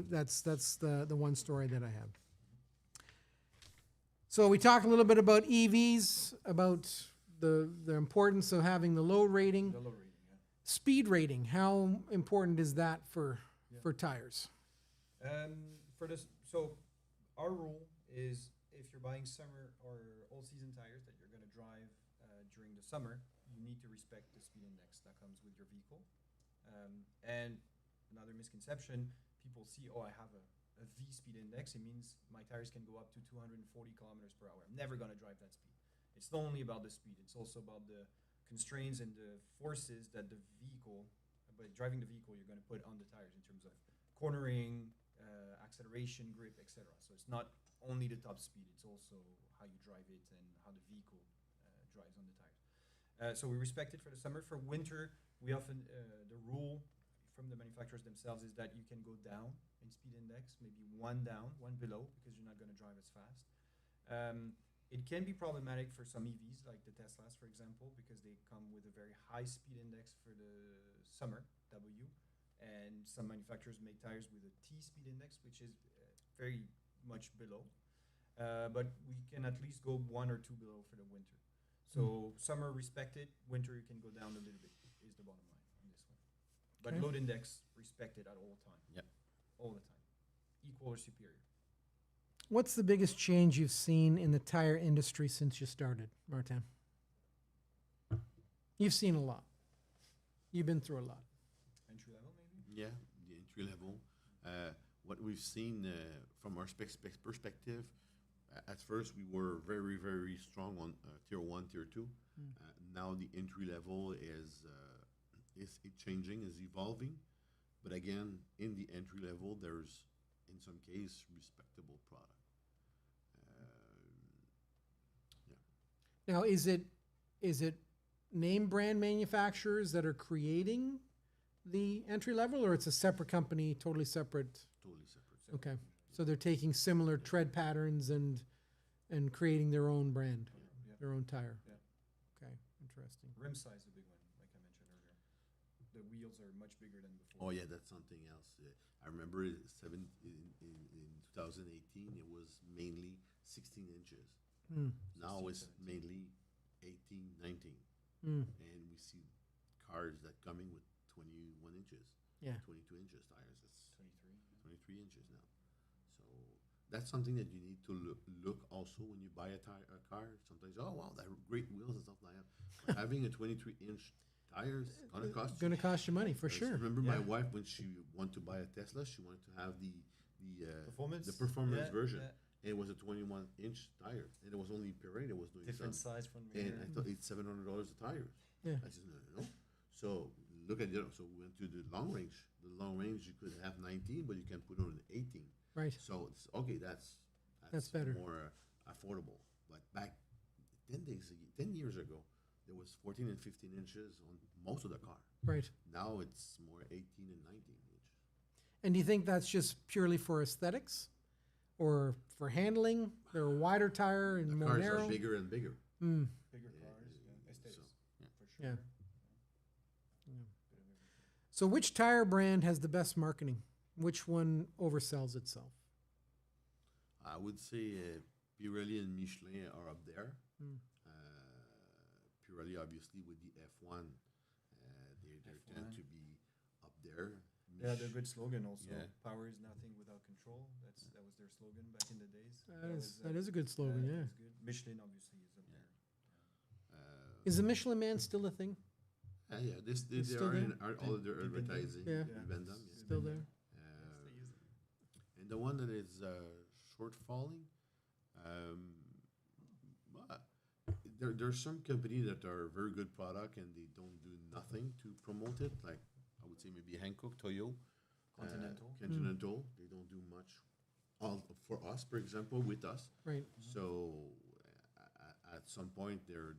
that's the one story that I have. So we talked a little bit about EVs, about the importance of having the load rating. The low rating, yeah. Speed rating, how important is that for tires? For this, so our rule is if you're buying summer or all season tires that you're going to drive during the summer, you need to respect the speed index that comes with your vehicle. And another misconception, people see, oh, I have a V speed index. It means my tires can go up to 240 kilometers per hour. I'm never going to drive that speed. It's not only about the speed, it's also about the constraints and the forces that the vehicle, by driving the vehicle, you're going to put on the tires in terms of cornering, acceleration, grip, etc. So it's not only the top speed, it's also how you drive it and how the vehicle drives on the tires. So we respect it for the summer. For winter, we often, the rule from the manufacturers themselves is that you can go down in speed index, maybe one down, one below, because you're not going to drive as fast. It can be problematic for some EVs, like the Teslas, for example, because they come with a very high speed index for the summer, W, and some manufacturers make tires with a T speed index, which is very much below. But we can at least go one or two below for the winter. So summer respected, winter you can go down a little bit, is the bottom line on this one. But Okay. load index respected at all time. Yep. All the time. Equal or superior. What's the biggest change you've seen in the tire industry since you started, Martin? You've seen a lot. You've been through a lot. Entry level maybe? Yeah, the entry level. What we've seen from our perspective, at first we were very, very strong on tier 1, tier 2. Now the entry level is changing, is evolving. But again, in the entry level, there's, in some case, respectable product. Now, is it name brand manufacturers that are creating the entry level, or it's a separate company, totally separate? Totally separate. Okay, so they're taking similar tread patterns and creating their own brand, Yeah. their own tire. Yeah. Okay, interesting. Rim size is a big one, like I mentioned earlier. The wheels are much bigger than before. Oh yeah, that's something else. I remember in 2018, it was mainly 16 inches. Now 16, it's 17. mainly 18, 19. Mm. And we see cars that coming with 21 inches, Yeah. 22 inches tires. That's 23. 23 inches now. So that's something that you need to look also when you buy a car. Sometimes, oh wow, that great wheels and stuff like that. But having a 23-inch tires is gonna cost you. Going to cost you money for I sure. remember my Yeah. wife when she wanted to buy a Tesla, she wanted to have the Performance? performance Yeah, version. yeah. And it was a 21-inch tire, and it was only Pirelli that was doing Different some. size front And mirror. I thought it's $700 a tire. Yeah. I said no. So look at it. So we went to the long range. The long range you could have 19, but you can put on an 18. Right. So it's okay. That's That's better. More affordable. But back 10 years ago, there was 14 and 15 inches on most of the car. Right. Now it's more 18 and 19 inches. And do you think that's just purely for aesthetics, or for handling? They're a wider tire and The more cars narrow. are bigger and bigger. Mm. Bigger Yeah, cars, aesthetics, so, yeah. for sure. Yeah. Bit of everything. So, which tire brand has the best marketing? Which one oversells itself? I would say Pirelli and Michelin are up there. Mm. Pirelli, obviously, with the F1, they tend F1. to be up there. Yeah, they're a good slogan also. Yeah. Power is nothing without control. That was their slogan back in the days. That is a good slogan, yeah. That's good. Michelin obviously is up Yeah. there. Is the Michelin Man still a thing? Yeah, they It's are still in there? all of their Deep in them. advertising. Yeah. Deep in them, yeah. Still there? And the one that is short falling, well, there's some companies that are very good product and they don't do nothing to promote it. Like I would say maybe Hankook, Toyo, Continental. Continental. They don't do much. For us, for example, with us. Right. So at some point they're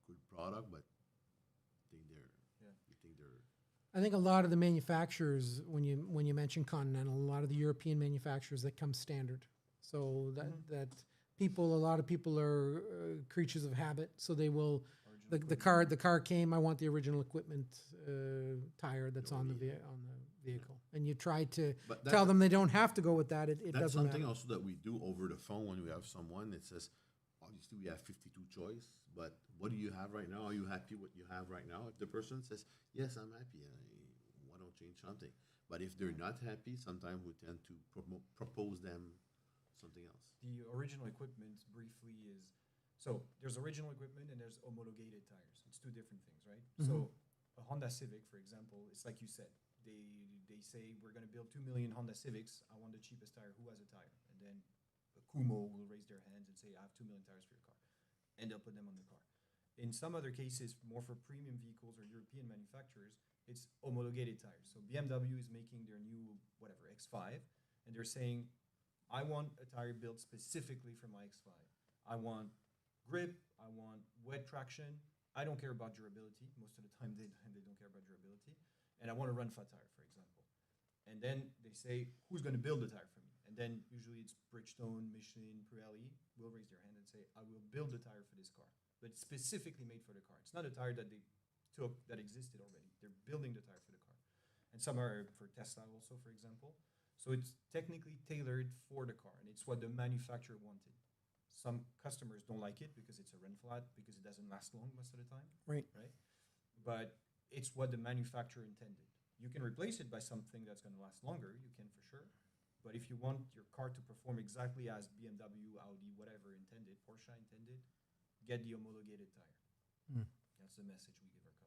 good product, but I think Yeah. you think they're. I think a lot of the manufacturers, when you mention Continental, a lot of the European manufacturers that come standard. So that a lot of people are creatures of habit. So they will. The car came. I want the original equipment tire that's on the vehicle. and you try to But tell them they don't have to go with that, it That's doesn't something matter. also that we do over the phone when we have someone that says, obviously we have 52 choice, but what do you have right now? Are you happy with what you have right now? If the person says, yes, I'm happy, why don't change something? But if they're not happy, sometimes we tend to propose them something else. The original equipment briefly is, so there's original equipment and there's homologated tires. It's two different things, right? So a Honda Civic, for example, it's like you said, they say we're going to build 2 million Honda Civics. I want the cheapest tire. Who has a tire? And then a Kumo will raise their hands and say, I have 2 million tires for your car. And they'll put them on the car. In some other cases, more for premium vehicles or European manufacturers, it's homologated tires. So BMW is making their new, whatever, X5, and they're saying, I want a tire built specifically for my X5. I want grip, I want wet traction. I don't care about durability. Most of the time, they don't care about durability. And I want a run flat tire, for example. And then they say, who's going to build the tire for me? And then usually it's Bridgestone, Michelin, Pirelli will raise their hand and say, I will build the tire for this car. But it's specifically made for the car. It's not a tire that they took that existed already. They're building the tire for the car. And some are for Tesla also, for example. So it's technically tailored for the car, and it's what the manufacturer wanted. Some customers don't like it because it's a run flat, because it doesn't last long most of the time. Right. But it's what the manufacturer intended. You can replace it by something that's going to last longer. You can for sure. But if you want your car to perform exactly as BMW, Audi, whatever intended, Porsche intended, get the homologated tire. That's the message we give our